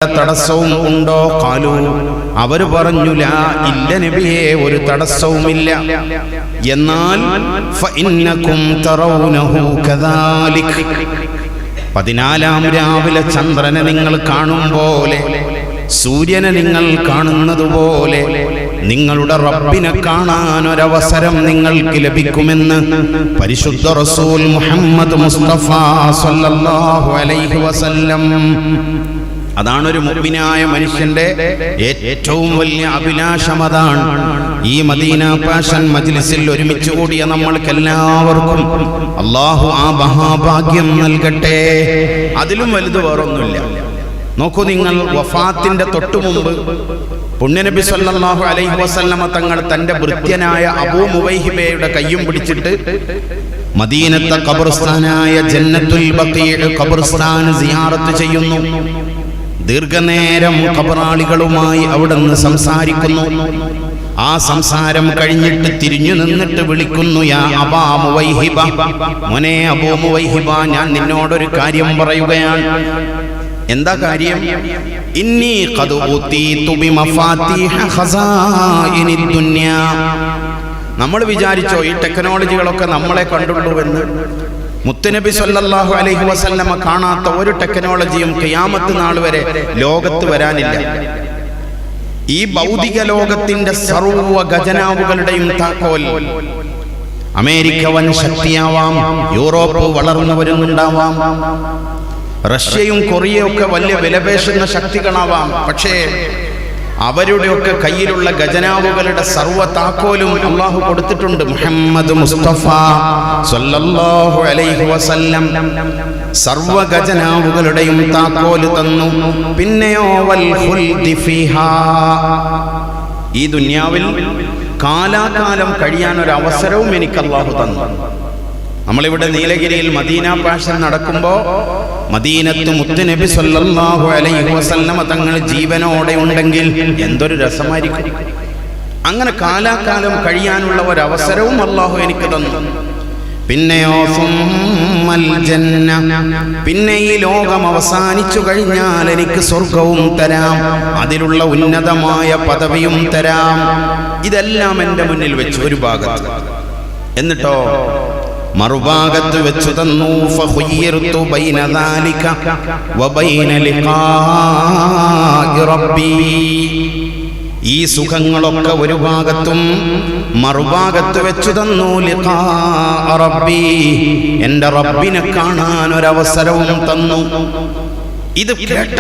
തടസ്സവും ഉണ്ടോ? ഖാലു, അവർ പറഞ്ഞു ലാ, ഇല്ല നബിയേ, ഒരു തടസ്സവുമില്ല. എന്നാൽ ഫഇന്നകും തറൗനഹു കദാലിക്, 14-ാം രാവിലെ ചന്ദ്രനെ നിങ്ങൾ കാണും പോലെ, സൂര്യനെ നിങ്ങൾ കാണുന്നത് പോലെ നിങ്ങളുടെ റബ്ബിനെ കാണാൻ ഒരവസരം നിങ്ങൾക്ക് ലഭിക്കുമെന്ന് പരിശുദ്ധ റസൂൽ മുഹമ്മദ് മുസ്തഫ സല്ലല്ലാഹു അലൈഹി വസല്ലം. അതാണൊരു മുഅ്മിനായ മനുഷ്യന്റെ ഏറ്റവും വലിയ അഭിലാഷം. അതാണ് ഈ മദീന പാഷൻ മജ്ലിസിൽ ഒരുമിച്ച് കൂടിയ നമ്മൾക്കെല്ലാവർക്കും അല്ലാഹു ആ മഹാഭാഗ്യം നൽകട്ടെ. അതിലും വലുത് വേറൊന്നുമില്ല. നോക്കൂ, നിങ്ങൾ വഫാത്തിന്റെ തൊട്ടുമുമ്പ് പുണ്യനബി സല്ലല്ലാഹു അലൈഹി വസല്ലമ തങ്ങൾ തന്റെ ഭൃത്യനായ അബൂ മുവൈഹിബയുടെ കയ്യും പിടിച്ചിട്ട് മദീനത്തെ ഖബർസ്ഥാനായ ജന്നത്തുൽ ബഖീഅ് ഖബർസ്ഥാൻ സിയാറത്ത് ചെയ്യുന്നു. ദീർഘനേരം ഖബറാളികളുമായി അവിടുന്ന് സംസാരിക്കുന്നു. ആ സംസാരം കഴിഞ്ഞിട്ട് തിരിഞ്ഞു നിന്നിട്ട് വിളിക്കുന്നു, യാ അബാ മുവൈഹിബ, മോനെ അബൂ മുവൈഹിബ, ഞാൻ നിന്നോടൊരു കാര്യം പറയുകയാണ്. എന്താ കാര്യം? ഇന്നി ഖദ് ഊതീതു ബിമഫാതീഹ ഖസാഇനിദ് ദുനിയ. നമ്മൾ വിചാരിച്ചോ ഈ ടെക്നോളജികളൊക്കെ നമ്മളെ കണ്ടുള്ളൂവെന്ന്? മുത്തുനബി സല്ലല്ലാഹു അലൈഹി വസല്ലമ കാണാത്ത ഒരു ടെക്നോളജിയും ഖിയാമത്ത് നാൾ വരെ ലോകത്ത് വരാനില്ല. ഈ ഭൗതിക ലോകത്തിന്റെ സർവ്വ ഖജനാവുകളുടെയും താക്കോൽ അമേരിക്ക വൻ ശക്തിയാവാം, യൂറോപ്പ് വളർന്നു വരുന്നുണ്ടാവാം, റഷ്യയും കൊറിയയും ഒക്കെ വലിയ വിലപേശുന്ന ശക്തികളാവാം. പക്ഷേ അവരുടെയൊക്കെ കയ്യിലുള്ള ഖജനാവുകളുടെ സർവ്വ താക്കോലും അല്ലാഹു കൊടുത്തിട്ടുണ്ട്. മുഹമ്മദ് മുസ്തഫ സല്ലല്ലാഹു അലൈഹി വസല്ലം സർവ്വ ഖജനാവുകളുടെയും താക്കോല് തന്നു. പിന്നെയോ വൽ ഖുൽദി ഫീഹാ, ഈ ദുനിയാവിൽ കാലാകാലം കഴിയാൻ ഒരു അവസരവും എനിക്ക് അല്ലാഹു തന്നു. നമ്മളിവിടെ നീലഗിരിയിൽ മദീന പാഷൻ നടക്കുമ്പോൾ മദീനത്ത് മുത്തുനബി സല്ലല്ലാഹു അലൈഹി വസല്ലമ തങ്ങൾ ജീവനോടെ ഉണ്ടെങ്കിൽ എന്തൊരു രസമായിരിക്കും. അങ്ങനെ കാലാകാലം കഴിയാനുള്ള ഒരു അവസരവും അല്ലാഹു എനിക്ക് തന്നു. പിന്നെയോ സുമ്മൽ ജന്ന, പിന്നെ ഈ ലോകം അവസാനിച്ചു കഴിഞ്ഞാൽ എനിക്ക് സ്വർഗവും തരാം, അതിലുള്ള ഉന്നതമായ പദവിയും തരാം. ഇതെല്ലാം എൻ്റെ മുന്നിൽ വെച്ച് ഒരു ഭാഗത്ത്. എന്നിട്ടോ മറുഭാഗത്ത് വെച്ചു തന്നു, ഫഖുയ്യിർതു ബൈന ദാലിക വബൈന ലിഖാഇ റബ്ബി. ഈ സുഖങ്ങളൊക്കെ ഒരു ഭാഗത്തും മറുഭാഗത്ത് വെച്ചു തന്നു ലിഖാഇ റബ്ബി, എൻ്റെ റബ്ബിനെ കാണാൻ ഒരവസരവും തന്നു. ഇത് കേട്ട